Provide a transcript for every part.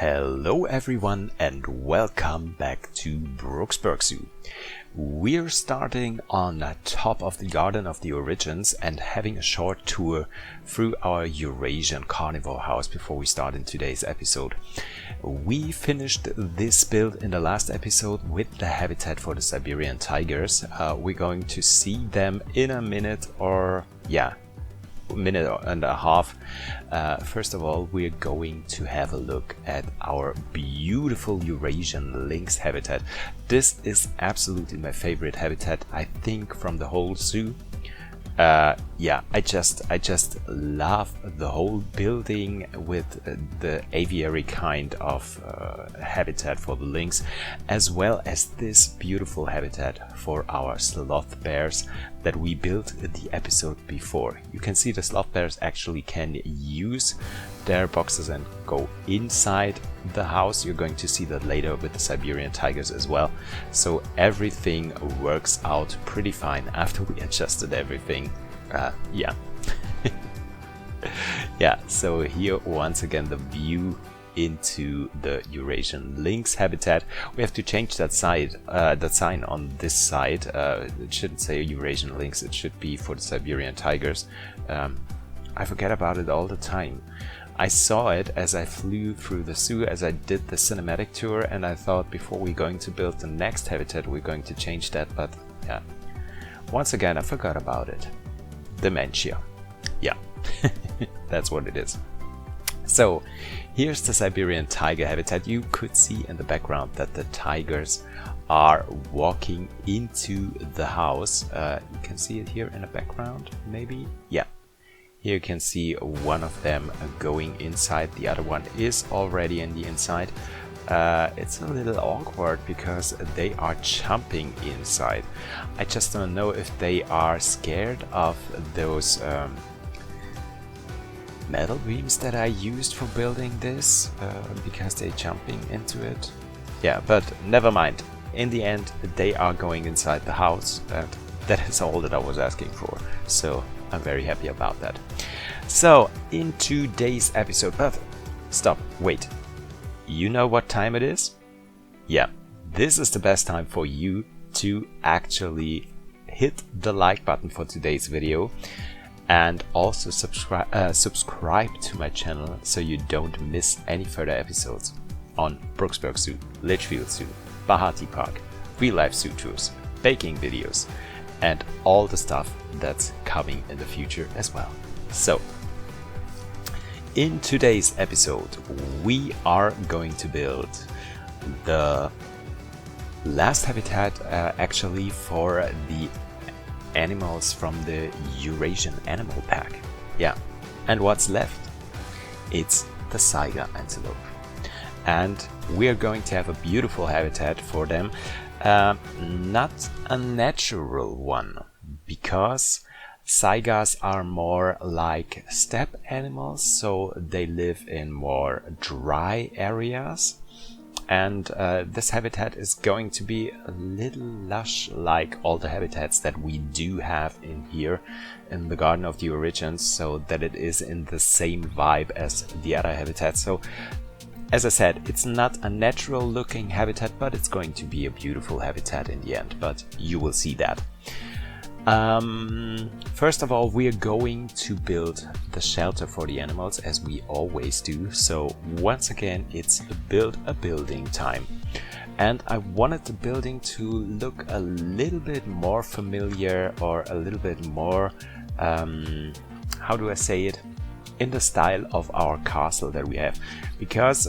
Hello everyone and welcome back to Brooksburk Zoo. We're starting on the top of the Garden of the Origins and having a short tour through our Eurasian carnivore house before we start in today's episode. We finished this build in the last episode with the habitat for the Siberian tigers. We're going to see them in a minute and a half. First of all, we're going to have a look at our beautiful Eurasian lynx habitat. This is absolutely my favorite habitat, I think, from the whole zoo. I just love the whole building with the aviary kind of habitat for the lynx, as well as this beautiful habitat for our sloth bears that we built the episode before. You can see the sloth bears actually can use their boxes and go inside the house. You're going to see that later with the Siberian tigers as well. So everything works out pretty fine after we adjusted everything. So here once again the view into the Eurasian lynx habitat. We have to change that sign on this side. It shouldn't say Eurasian lynx, it should be for the Siberian tigers. I forget about it all the time. I saw it as I flew through the zoo, as I did the cinematic tour, and I thought before we're going to build the next habitat we're going to change that, but yeah, once again I forgot about it. Dementia. Yeah, that's what it is. So here's the Siberian tiger habitat. You could see in the background that the tigers are walking into the house. You can see it here in the background, maybe? Yeah. Here you can see one of them going inside, the other one is already in the inside. It's a little awkward because they are jumping inside. I just don't know if they are scared of those metal beams that I used for building this, because they're jumping into it. Yeah, but never mind. In the end, they are going inside the house, and that is all that I was asking for. So I'm very happy about that. So in today's episode, but stop, wait. You know what time it is? Yeah, this is the best time for you to actually hit the like button for today's video and also subscribe to my channel so you don't miss any further episodes on Brooksburks Zoo, Litchfield Zoo, Bahati Park, real life zoo tours, baking videos, and all the stuff that's coming in the future as well. So in today's episode, we are going to build the last habitat actually for the animals from the Eurasian Animal Pack. Yeah, and what's left? It's the Saiga antelope. And we're going to have a beautiful habitat for them. Not a natural one, because Saigas are more like steppe animals, so they live in more dry areas, and this habitat is going to be a little lush like all the habitats that we do have in here in the Garden of the Origins, so that it is in the same vibe as the other habitats. So as I said, it's not a natural looking habitat, but it's going to be a beautiful habitat in the end, but you will see that. First of all, we are going to build the shelter for the animals as we always do. So once again, it's build a building time. And I wanted the building to look a little bit more familiar, or a little bit more, how do I say it? In the style of our castle that we have, because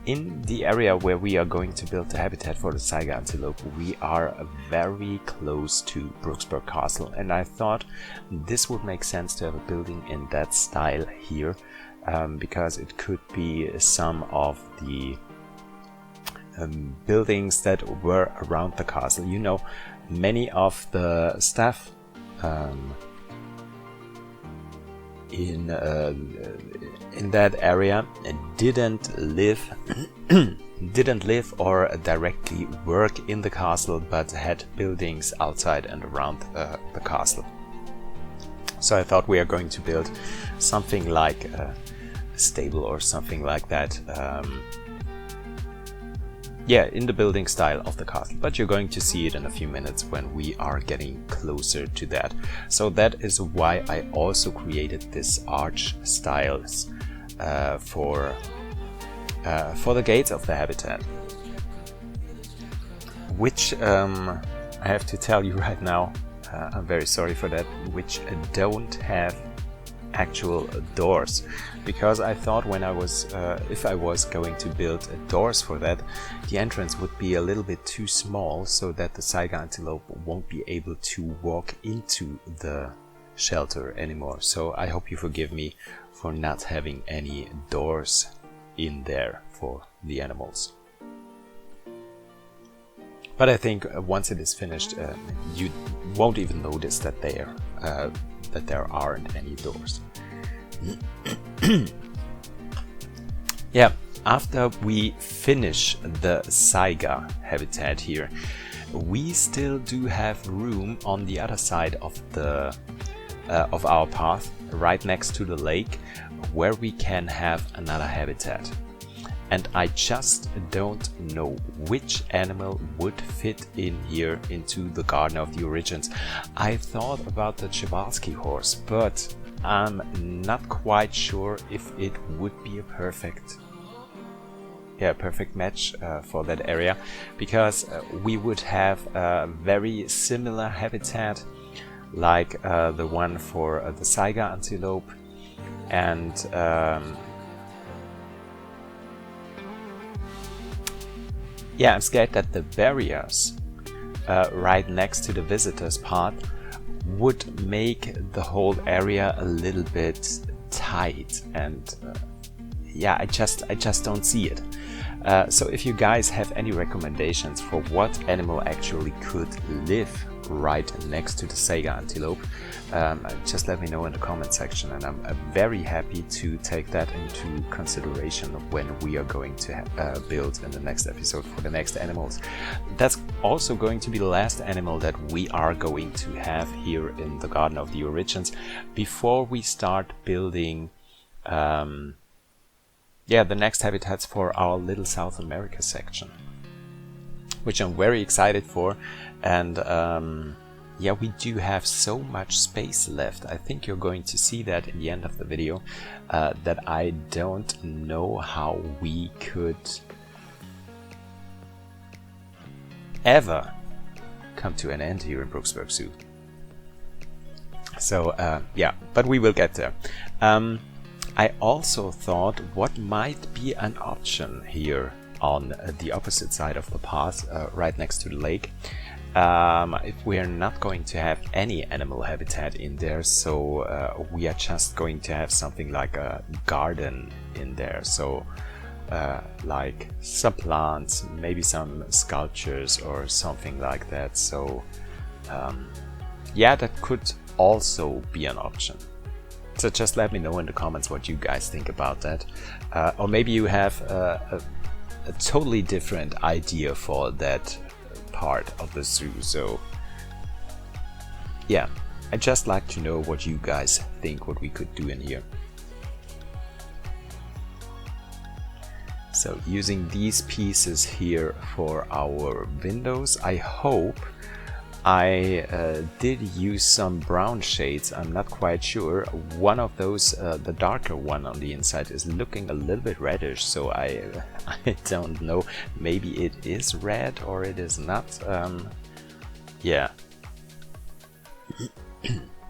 in the area where we are going to build the habitat for the Saiga antelope, we are very close to Brooksburk Castle, and I thought this would make sense to have a building in that style here, because it could be some of the buildings that were around the castle. You know, many of the staff in that area didn't live or directly work in the castle, but had buildings outside and around the castle. So I thought we are going to build something like a stable or something like that yeah, in the building style of the castle, but you're going to see it in a few minutes when we are getting closer to that. So that is why I also created this arch styles for the gates of the habitat, which I have to tell you right now, I'm very sorry for that, which don't have actual doors, because I thought when I was if I was going to build doors for that, the entrance would be a little bit too small so that the Saiga antelope won't be able to walk into the shelter anymore. So I hope you forgive me for not having any doors in there for the animals. But I think once it is finished, you won't even notice that there aren't any doors. Yeah, after we finish the Saiga habitat here, we still do have room on the other side of the of our path, right next to the lake, where we can have another habitat. And I just don't know which animal would fit in here into the Garden of the Origins. I thought about the Przewalski horse, but I'm not quite sure if it would be a perfect match for that area, because we would have a very similar habitat like the one for the Saiga antelope, and yeah, I'm scared that the barriers right next to the visitors part would make the whole area a little bit tight, and yeah, I just don't see it. So if you guys have any recommendations for what animal actually could live right next to the Saiga antelope, just let me know in the comment section, and I'm very happy to take that into consideration when we are going to build in the next episode for the next animals. That's also going to be the last animal that we are going to have here in the Garden of the Origins before we start building the next habitats for our little South America section, which I'm very excited for. And yeah, we do have so much space left. I think you're going to see that in the end of the video, that I don't know how we could ever come to an end here in Brooksburg Zoo. So yeah, but we will get there. I also thought what might be an option here on the opposite side of the path, right next to the lake, if we are not going to have any animal habitat in there, so we are just going to have something like a garden in there, so like some plants, maybe some sculptures or something like that. So yeah, that could also be an option. So just let me know in the comments what you guys think about that, or maybe you have a totally different idea for that part of the zoo. So yeah, I'd just like to know what you guys think what we could do in here. So using these pieces here for our windows, I hope I did use some brown shades. I'm not quite sure. One of those, the darker one on the inside, is looking a little bit reddish, so I don't know. Maybe it is red or it is not. Yeah.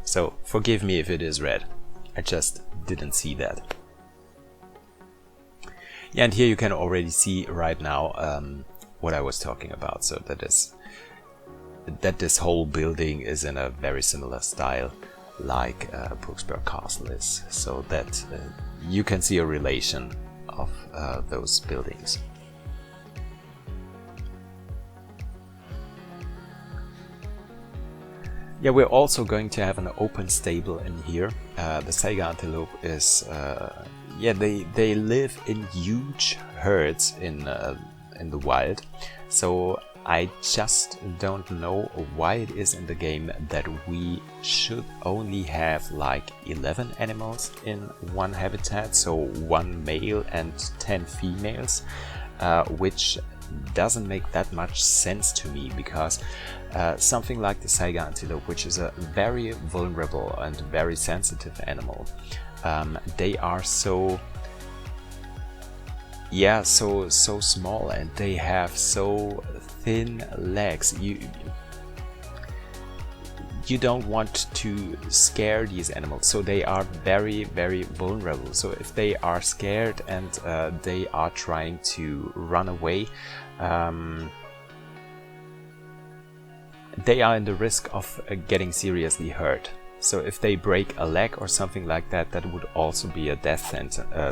So forgive me if it is red. I just didn't see that. Yeah, and here you can already see right now what I was talking about. So that this whole building is in a very similar style like Brooksburk Castle is, so that you can see a relation of those buildings. Yeah, we're also going to have an open stable in here. The Saiga antelope is, yeah, they live in huge herds in the wild, so I just don't know why it is in the game that we should only have like 11 animals in one habitat, so 1 male and 10 females, which doesn't make that much sense to me, because something like the Saiga antelope, which is a very vulnerable and very sensitive animal, they are so small, and they have so thin legs. You don't want to scare these animals, so they are very, very vulnerable. So if they are scared and they are trying to run away, they are in the risk of getting seriously hurt. So if they break a leg or something like that, that would also be a death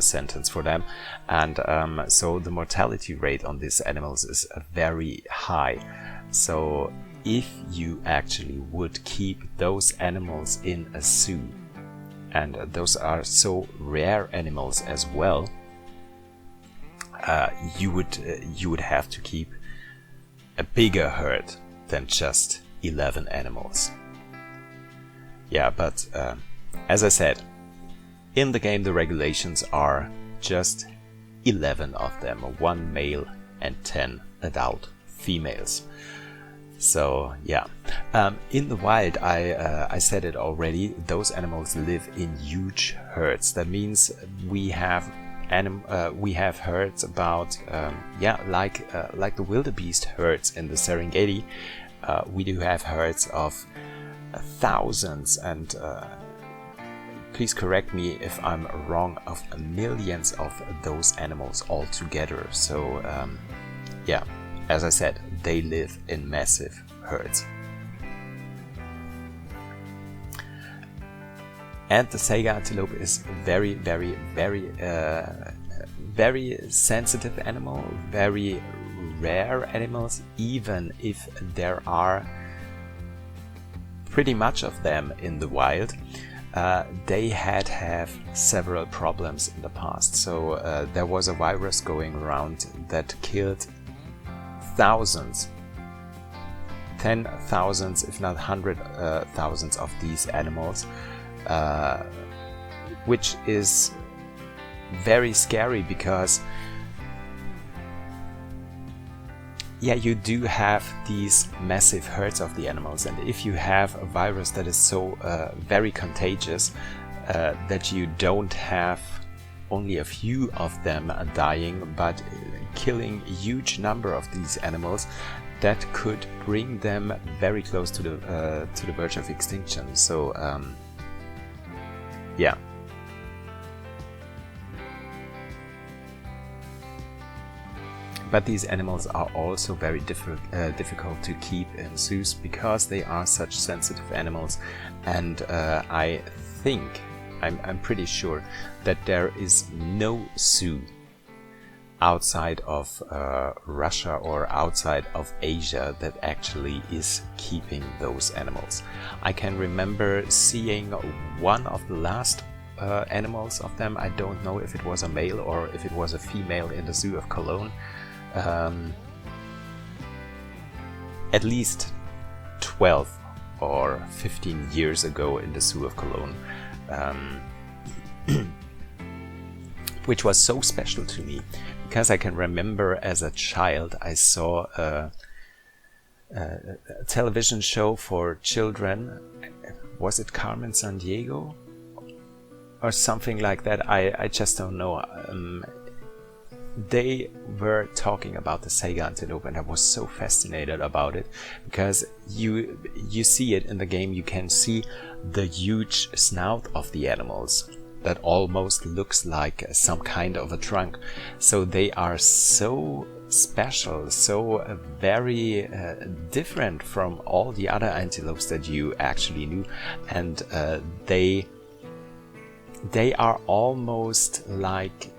sentence for them. And so the mortality rate on these animals is very high. So if you actually would keep those animals in a zoo, and those are so rare animals as well, you would have to keep a bigger herd than just 11 animals. Yeah, but as I said, in the game the regulations are just 11 of them, 1 male and 10 adult females. So yeah, in the wild, I said it already, those animals live in huge herds. That means we have herds about like the wildebeest herds in the Serengeti. We do have herds of thousands, and please correct me if I'm wrong, of millions of those animals all together. So yeah, as I said, they live in massive herds. And the Saiga antelope is very, very, very, very sensitive animal, very rare animals, even if there are pretty much of them in the wild. They have several problems in the past. So there was a virus going around that killed thousands, 10,000s, if not 100,000s of these animals, which is very scary, because yeah, you do have these massive herds of the animals, and if you have a virus that is so very contagious that you don't have only a few of them dying, but killing a huge number of these animals, that could bring them very close to the verge of extinction. So yeah. But these animals are also very difficult to keep in zoos, because they are such sensitive animals, and I think, I'm pretty sure that there is no zoo outside of Russia or outside of Asia that actually is keeping those animals. I can remember seeing one of the last animals of them. I don't know if it was a male or if it was a female, in the zoo of Cologne. At least 12 or 15 years ago in the zoo of Cologne, which was so special to me, because I can remember as a child I saw a television show for children. Was it Carmen Sandiego or something like that? I just don't know. They were talking about the Saiga antelope, and I was so fascinated about it, because you see it in the game. You can see the huge snout of the animals that almost looks like some kind of a trunk. So they are so special, so very different from all the other antelopes that you actually knew, and they are almost like,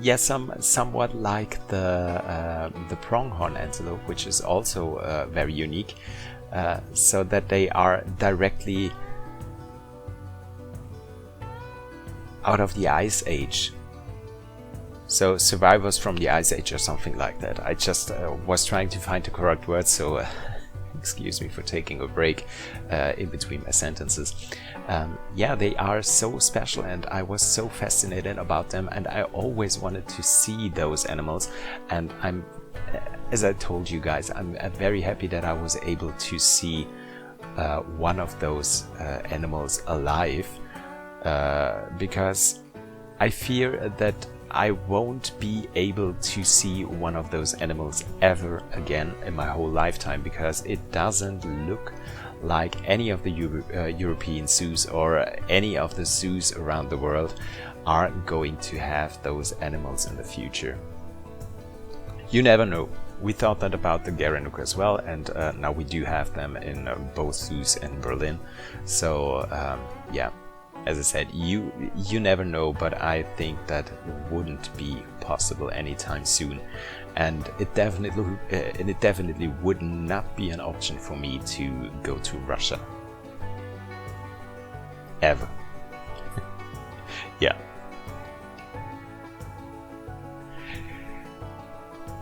yes, somewhat like the pronghorn antelope, which is also very unique, so that they are directly out of the Ice Age. So survivors from the Ice Age or something like that. I just was trying to find the correct word, so excuse me for taking a break in between my sentences. Yeah, they are so special, and I was so fascinated about them, and I always wanted to see those animals. And I'm, as I told you guys, I'm very happy that I was able to see one of those animals alive, because I fear that I won't be able to see one of those animals ever again in my whole lifetime, because it doesn't look like any of the European zoos or any of the zoos around the world are going to have those animals in the future. You never know. We thought that about the Gerenuk as well, and now we do have them in both zoos in Berlin. So yeah, as I said, you never know, but I think that wouldn't be possible anytime soon, and it definitely would not be an option for me to go to Russia ever. Yeah.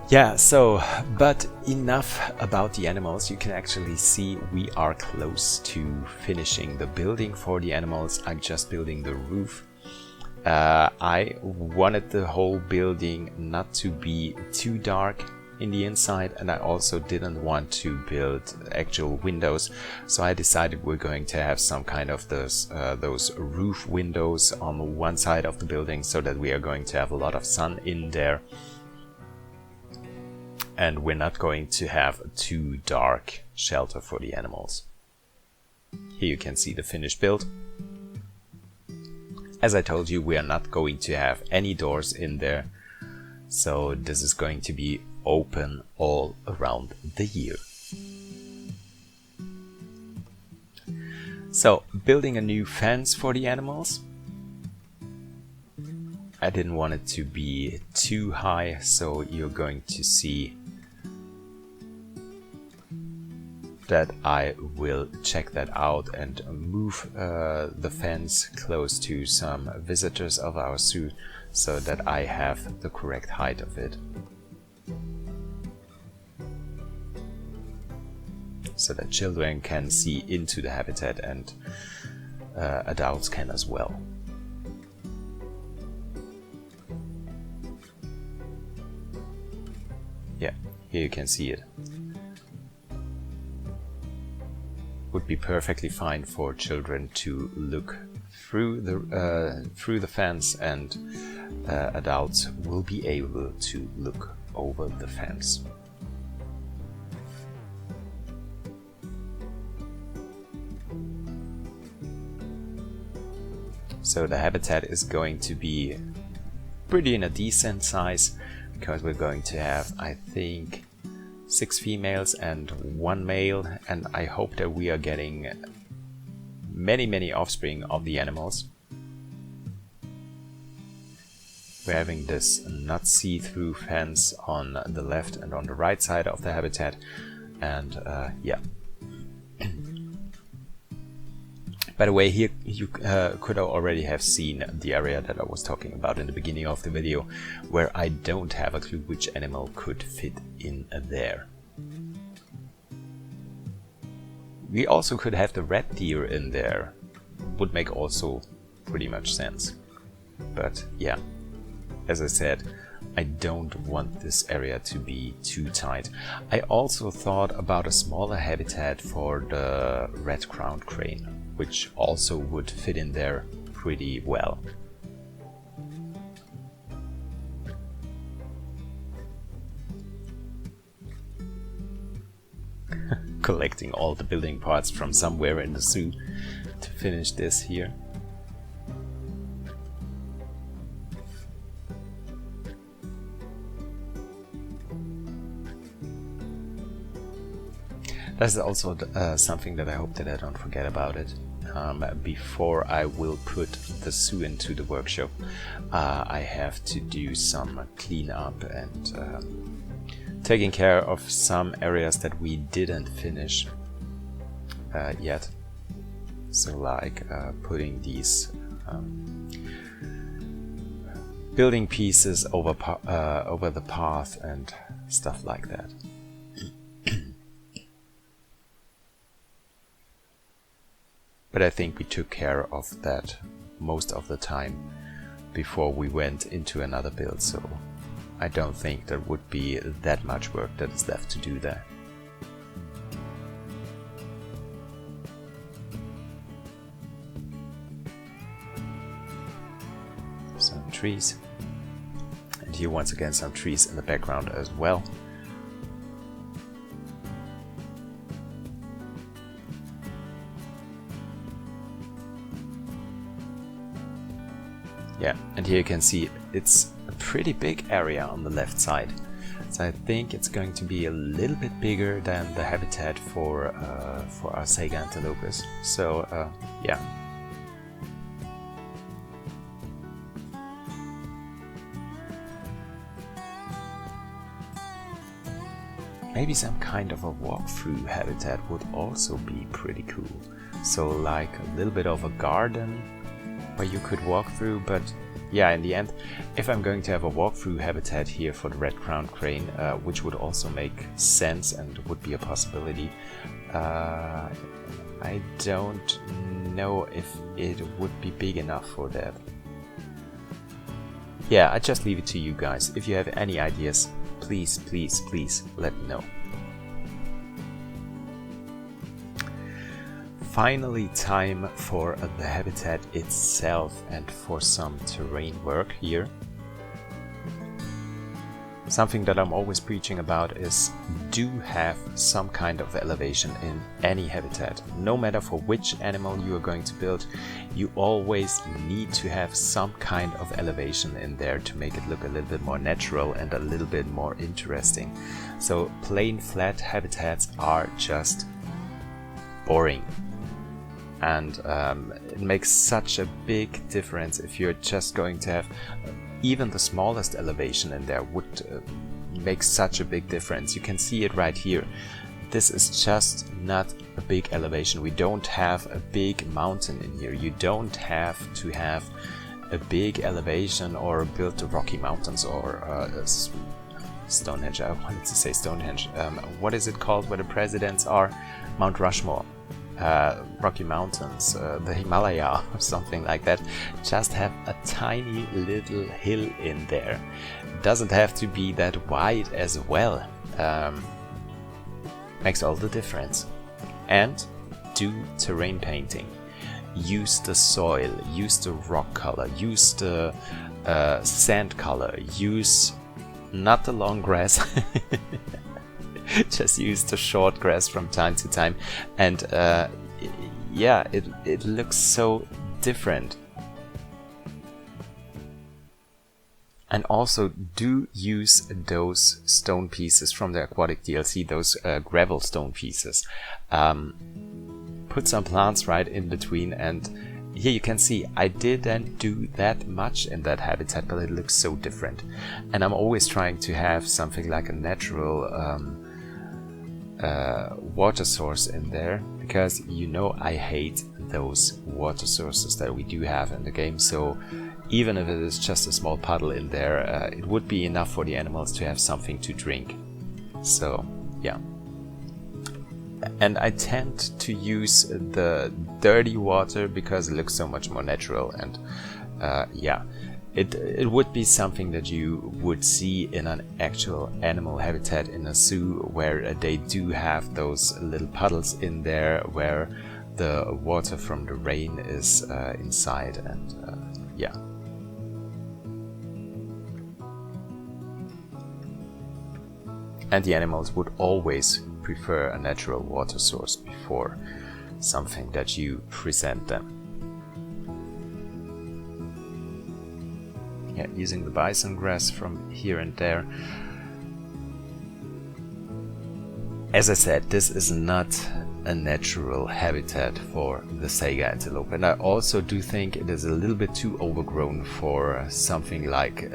Yeah, so, but enough about the animals. You can actually see we are close to finishing the building for the animals. I'm just building the roof. I wanted the whole building not to be too dark in the inside, and I also didn't want to build actual windows, so I decided we're going to have some kind of those roof windows on one side of the building, so that we are going to have a lot of sun in there. And we're not going to have a too dark shelter for the animals. Here you can see the finished build. As I told you, we are not going to have any doors in there, so this is going to be open all around the year. So, building a new fence for the animals. I didn't want it to be too high, so you're going to see that I will check that out and move the fence close to some visitors of our zoo, so that I have the correct height of it, so that children can see into the habitat and adults can as well. Yeah, here you can see it. Would be perfectly fine for children to look through the fence, and adults will be able to look over the fence. So the habitat is going to be pretty in a decent size, because we're going to have, I think, 6 females and 1 male, and I hope that we are getting many offspring of the animals. We're having this not see-through fence on the left and on the right side of the habitat, and yeah. By the way, here you could already have seen the area that I was talking about in the beginning of the video, where I don't have a clue which animal could fit in there. We also could have the red deer in there, would make also pretty much sense. But yeah, as I said, I don't want this area to be too tight. I also thought about a smaller habitat for the red-crowned crane, which also would fit in there pretty well. Collecting all the building parts from somewhere in the zoo to finish this here. That's also something that I hope that I don't forget about it. Before I will put the zoo into the workshop, I have to do some cleanup and taking care of some areas that we didn't finish yet. So like putting these building pieces over the path and stuff like that. but I think we took care of that most of the time before we went into another build, so I don't think there would be that much work that is left to do there. Some trees, and here once again some trees in the background as well. Yeah, and here you can see it's a pretty big area on the left side, so I think it's going to be a little bit bigger than the habitat for our Saiga antelopes. So yeah. Maybe some kind of a walkthrough habitat would also be pretty cool. So like a little bit of a garden where you could walk through, but yeah, in the end, if I'm going to have a walkthrough habitat here for the red-crowned crane, which would also make sense and would be a possibility, I don't know if it would be big enough for that. Yeah, I just leave it to you guys. If you have any ideas, please, please, please let me know. Finally, time for the habitat itself and for some terrain work here. Something that I'm always preaching about is do have some kind of elevation in any habitat. No matter for which animal you are going to build, you always need to have some kind of elevation in there to make it look a little bit more natural and a little bit more interesting. So plain flat habitats are just boring. And it makes such a big difference if you're just going to have even the smallest elevation in there would make such a big difference. You can see it right here. This is just not a big elevation. We don't have a big mountain in here. You don't have to have a big elevation or build the Rocky Mountains or Stonehenge. I wanted to say Stonehenge. What is it called where the presidents are? Mount Rushmore. Rocky Mountains, the Himalaya or something like that. Just have a tiny little hill in there. Doesn't have to be that wide as well. Makes all the difference. And do terrain painting. Use the soil, use the rock color, use the sand color, use not the long grass. Just use the short grass from time to time, and yeah, it looks so different. And also do use those stone pieces from the Aquatic DLC, those gravel stone pieces. Put some plants right in between, and here you can see I didn't do that much in that habitat, but it looks so different. And I'm always trying to have something like a natural water source in there, because you know I hate those water sources that we do have in the game. So even if it is just a small puddle in there, it would be enough for the animals to have something to drink. So yeah. And I tend to use the dirty water because it looks so much more natural, and yeah, it would be something that you would see in an actual animal habitat in a zoo, where they do have those little puddles in there where the water from the rain is inside, and yeah. And the animals would always prefer a natural water source before something that you present them. Yeah, using the bison grass from here and there. As I said, this is not a natural habitat for the Saiga antelope, and I also do think it is a little bit too overgrown for something like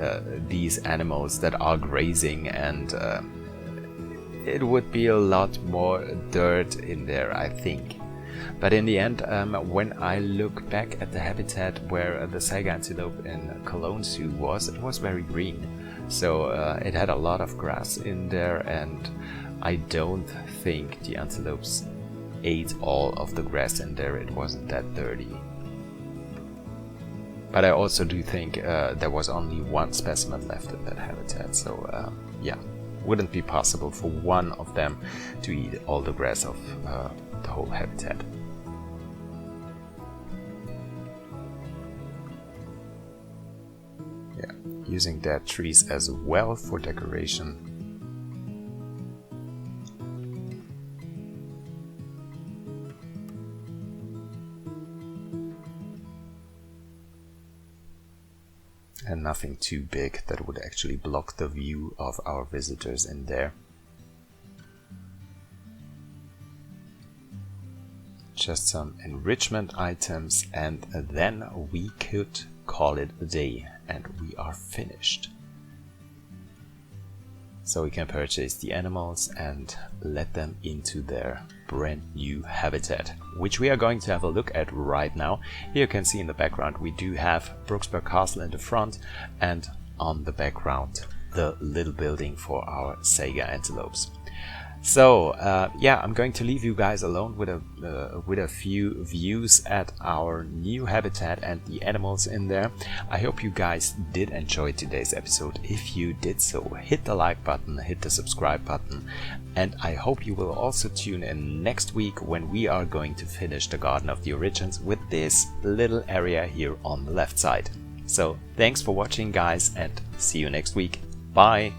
these animals that are grazing, and it would be a lot more dirt in there, I think. But in the end, when I look back at the habitat where the Saiga antelope in Cologne Zoo was, it was very green. So it had a lot of grass in there, and I don't think the antelopes ate all of the grass in there. It wasn't that dirty. But I also do think there was only one specimen left in that habitat, so yeah, wouldn't be possible for one of them to eat all the grass of the whole habitat. Yeah, using dead trees as well for decoration. And nothing too big that would actually block the view of our visitors in there. Just some enrichment items, and then we could call it a day, and we are finished. So we can purchase the animals and let them into their brand new habitat, which we are going to have a look at right now. Here you can see in the background we do have Brooksburk Castle in the front, and on the background the little building for our Saiga antelopes. So yeah, I'm going to leave you guys alone with a few views at our new habitat and the animals in there. I hope you guys did enjoy today's episode. If you did so, hit the like button, hit the subscribe button, and I hope you will also tune in next week when we are going to finish the Garden of the Origins with this little area here on the left side. So thanks for watching, guys, and see you next week. Bye!